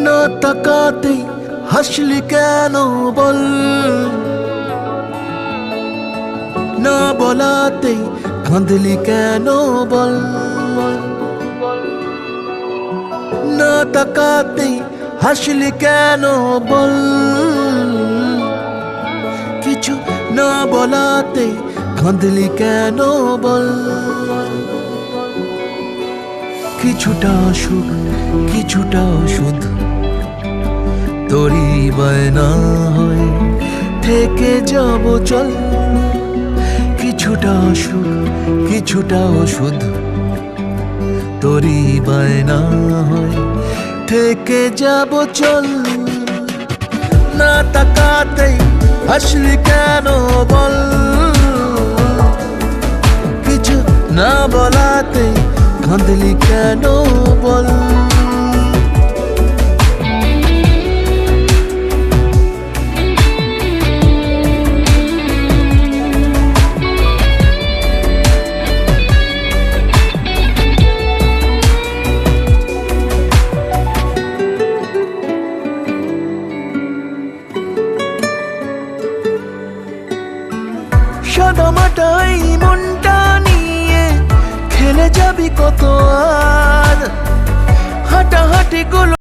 না তাকাতেই হাসলি কেন বল, না বলাতেই কাঁদলি কেন বল, না তাকাতেই হাসলি কেন বল, কিছু না বলাতেই কাঁদলি কেন বল। কিছুটা সুখ কিছুটা ওষুধ তোরই বায়না হয় থেকে যাব চল, কিছুটা সুখ কিছুটা ওষুধ তোরই বায়না হয় থেকে যাব চল। না তাকাতেই হাসলি কেন বল, কিছু না বলাতেই কাঁদলি কেন বল। সাদামাটাই মনটা নিয়ে খেলে যাবি কত আর, হাঁটাহাঁটি গুলো